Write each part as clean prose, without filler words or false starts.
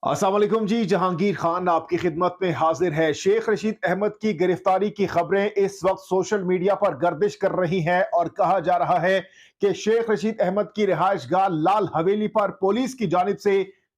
अस्सलाम वालेकुम जी। जहांगीर खान आपकी खिदमत में हाजिर है। शेख रशीद अहमद की गिरफ्तारी की खबरें इस वक्त सोशल मीडिया पर गर्दिश कर रही हैं और कहा जा रहा है कि शेख रशीद अहमद की रिहाइश गाह लाल हवेली पर पुलिस की जानिब से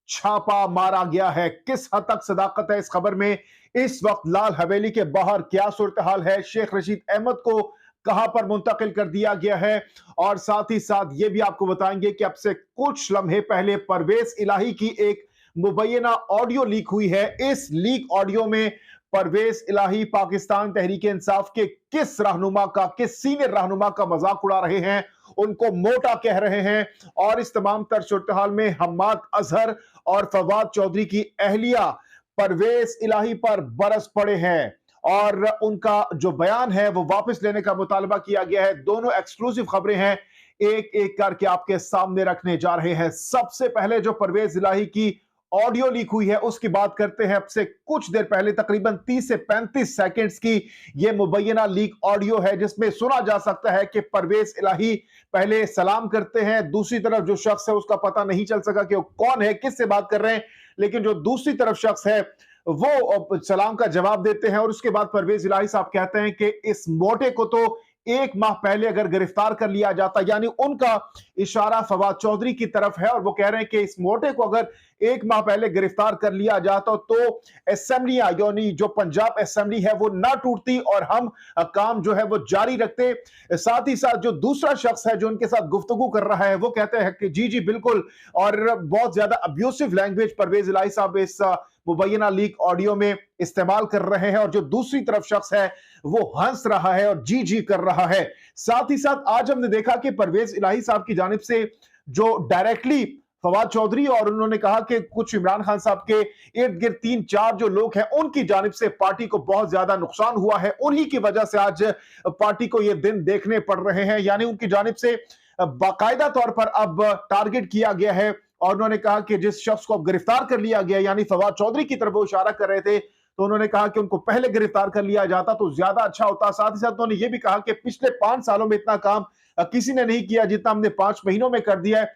छापा मारा गया है। किस हद तक सदाकत है इस खबर में? इस वक्त लाल हवेली के बाहर क्या सूरत हाल है? शेख रशीद अहमद को कहां पर मुंतकिल कर दिया गया है? और साथ ही साथ ये भी आपको बताएंगे कि अब से कुछ लम्हे पहले परवेज इलाही की एक मुबैना ऑडियो लीक हुई है। इस लीक ऑडियो में परवेज इलाही पाकिस्तान तहरीक इंसाफ के किस सीनियर रहनुमा का मजाक उड़ा रहे हैं, उनको मोटा कह रहे हैं। और इस तमाम तर सूरत हाल में हम्माद अजहर और फवाद चौधरी की अहलिया परवेज इलाही पर बरस पड़े हैं और उनका जो बयान है वो वापस लेने का मुतालबा किया गया है। दोनों एक्सक्लूसिव खबरें हैं, एक एक करके आपके सामने रखने जा रहे हैं। सबसे पहले जो परवेज इलाही की ऑडियो लीक हुई है उसकी बात करते हैं। अब से कुछ देर पहले तकरीबन 30 से 35 सेकंड्स की यह मुबैना लीक ऑडियो है जिसमें सुना जा सकता है कि परवेज इलाही पहले सलाम करते हैं, दूसरी तरफ जो शख्स है उसका पता नहीं चल सका कि वो कौन है, किससे बात कर रहे हैं, लेकिन जो दूसरी तरफ शख्स है वो सलाम का जवाब देते हैं। और उसके बाद परवेज इलाही साहब कहते हैं कि इस मोटे को तो एक माह पहले अगर गिरफ्तार कर लिया जाता, यानी उनका इशारा फवाद चौधरी की तरफ है और वो कह रहे हैं कि इस मोटे को अगर एक माह पहले गिरफ्तार कर लिया जाता तो असेंबलियां यानी जो पंजाब असेंबली है वो ना टूटती और हम काम जो है वो जारी रखते। साथ ही साथ जो दूसरा शख्स है जो उनके साथ गुफ्तगू कर रहा है वो कहते हैं कि जी जी बिल्कुल, और बहुत ज्यादा अब्यूसिव लैंग्वेज परवेज इलाही साहब इस मुबैना लीक ऑडियो में इस्तेमाल कर रहे हैं और जो दूसरी तरफ शख्स है वो हंस रहा है और जी जी कर रहा है। साथ ही साथ आज हमने देखा कि परवेज इलाही साहब की जानिब से जो डायरेक्टली फवाद चौधरी और उन्होंने कहा कि कुछ इमरान खान साहब के इर्द गिर्द 3-4 जो लोग हैं उनकी जानिब से पार्टी को बहुत ज्यादा नुकसान हुआ है, उन्हीं की वजह से आज पार्टी को ये दिन देखने पड़ रहे हैं। यानी उनकी जानिब से बाकायदा तौर पर अब टारगेट किया गया है और उन्होंने कहा कि जिस शख्स को अब गिरफ्तार कर लिया गया यानी फवाद चौधरी की तरफ वो इशारा कर रहे थे, तो उन्होंने कहा कि उनको पहले गिरफ्तार कर लिया जाता तो ज्यादा अच्छा होता। साथ ही साथ उन्होंने ये भी कहा कि पिछले 5 सालों में इतना काम किसी ने नहीं किया जितना हमने 5 महीनों में कर दिया है।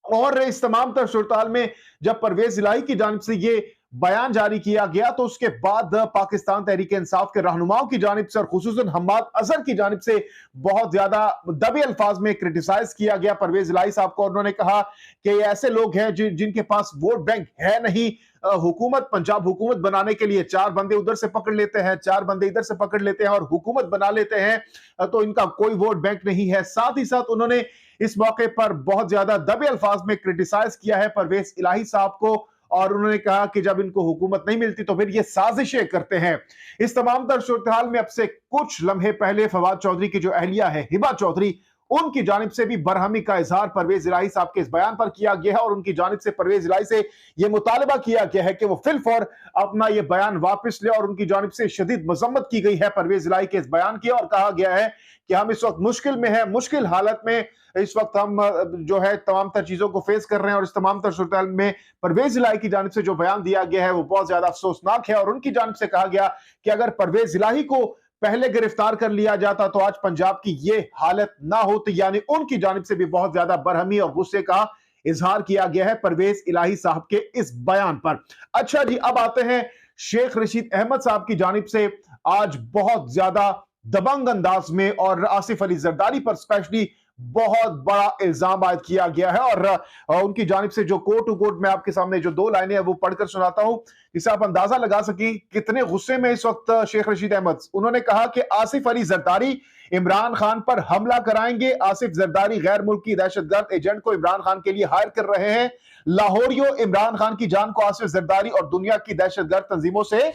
और इस तमाम तर सूरत में जब परवेज इलाही की जानिब से ये बयान जारी किया गया तो उसके बाद पाकिस्तान तहरीक इंसाफ के रहनुमाओं की जानिब से और खुसूसन हम्माद अजहर की जानिब से बहुत ज्यादा दबे अल्फाज में क्रिटिसाइज किया गया परवेज इलाही साहब को। और उन्होंने कहा कि ये ऐसे लोग हैं जिनके पास वोट बैंक है नहीं। हुकूमत पंजाब हुकूमत बनाने के लिए 4 बंदे उधर से पकड़ लेते हैं, 4 बंदे इधर से पकड़ लेते हैं और हुकूमत बना लेते हैं, तो इनका कोई वोट बैंक नहीं है। साथ ही साथ उन्होंने इस मौके पर बहुत ज्यादा दबे अल्फाज में क्रिटिसाइज किया है परवेज इलाही साहब को और उन्होंने कहा कि जब इनको हुकूमत नहीं मिलती तो फिर ये साजिशें करते हैं। इस तमाम तर सूरत में अब से कुछ लम्हे पहले फवाद चौधरी की जो अहलिया है हिबा चौधरी, उनकी जानिब से भी बरहमी का इजहार परवेज इलाही साहब के इस बयान पर किया गया है और उनकी जानिब से परवेज इलाही से यह मुतालबा किया गया है कि वो फिलफौर अपना यह बयान वापस ले और उनकी जानिब से शदीद मजम्मत की गई है परवेज इलाही के इस बयान की और कहा गया है कि हम इस वक्त मुश्किल में है, मुश्किल हालत में इस वक्त हम जो है तमाम तर चीजों को फेस कर रहे हैं और इस तमाम तर सूरत में परवेज इलाही की जानिब से जो बयान दिया गया है वो बहुत ज्यादा अफसोसनाक है। और उनकी जानिब से कहा गया कि अगर परवेज इलाही को पहले गिरफ्तार कर लिया जाता तो आज पंजाब की ये हालत ना होती। यानी उनकी जानिब से भी बहुत ज्यादा बरहमी और गुस्से का इजहार किया गया है परवेज इलाही साहब के इस बयान पर। अच्छा जी, अब आते हैं शेख रशीद अहमद साहब की जानिब से आज बहुत ज्यादा दबंग अंदाज में और आसिफ अली जरदारी पर स्पेशली बहुत बड़ा इल्जाम आयद किया गया है और उनकी जानिब से जो कोट टू कोट मैं आपके सामने जो 2 लाइनें हैं वो पढ़कर सुनाता हूं जिससे आप अंदाजा लगा सकी कितने गुस्से में इस वक्त शेख रशीद अहमद। उन्होंने कहा कि आसिफ अली जरदारी इमरान खान पर हमला कराएंगे। आसिफ जरदारी गैर मुल्की दहशतगर्द एजेंट को इमरान खान के लिए हायर कर रहे हैं। लाहौरियों, इमरान खान की जान को आसिफ जरदारी और दुनिया की दहशतगर्द तंजीमों से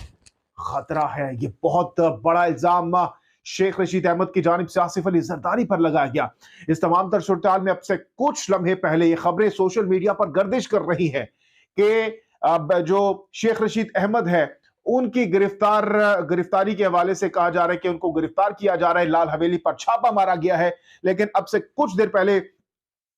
खतरा है। ये बहुत बड़ा इल्जाम शेख रशीद अहमद की जानिब से आसिफ अली जरदारी पर लगाया गया। इस तमाम तर सूरत में अब से कुछ लम्हे पहले ये खबरें सोशल मीडिया पर गर्दिश कर रही है कि जो शेख रशीद अहमद है उनकी गिरफ्तारी के हवाले से कहा जा रहा है कि उनको गिरफ्तार किया जा रहा है, लाल हवेली पर छापा मारा गया है। लेकिन अब से कुछ देर पहले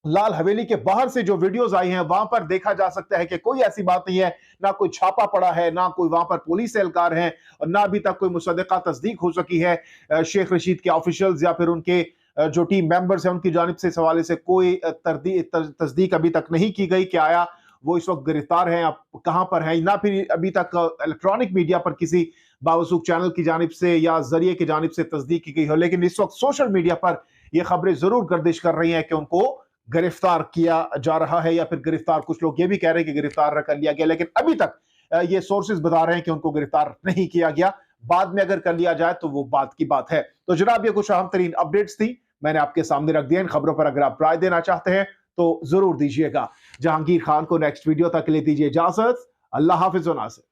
लाल हवेली के बाहर से जो वीडियोस आई हैं वहां पर देखा जा सकता है कि कोई ऐसी बात नहीं है, ना कोई छापा पड़ा है, ना कोई वहां पर पुलिस एहलकार हैं और ना अभी तक कोई मुसद्दका तस्दीक हो सकी है शेख रशीद के ऑफिशियल्स या फिर उनके जो टीम मेंबर्स हैं उनकी जानिब से इस हवाले से कोई तस्दीक अभी तक नहीं की गई कि आया वो इस वक्त गिरफ्तार हैं, आप कहां पर हैं, ना फिर अभी तक इलेक्ट्रॉनिक मीडिया पर किसी बावसूख चैनल की जानिब से या जरिए की जानिब से तस्दीक की गई हो, लेकिन इस वक्त सोशल मीडिया पर यह खबरें जरूर गर्दिश कर रही हैं कि उनको गिरफ्तार किया जा रहा है, या फिर गिरफ्तार, कुछ लोग ये भी कह रहे हैं कि गिरफ्तार कर लिया गया, लेकिन अभी तक ये सोर्सेज बता रहे हैं कि उनको गिरफ्तार नहीं किया गया। बाद में अगर कर लिया जाए तो वो बात की बात है। तो जनाब, ये कुछ अहम तरीन अपडेट्स थी, मैंने आपके सामने रख दिया। इन खबरों पर अगर आप राय देना चाहते हैं तो जरूर दीजिएगा। जहांगीर खान को नेक्स्ट वीडियो तक के लिए दीजिए इजाजत। अल्लाह हाफिज व नासिर।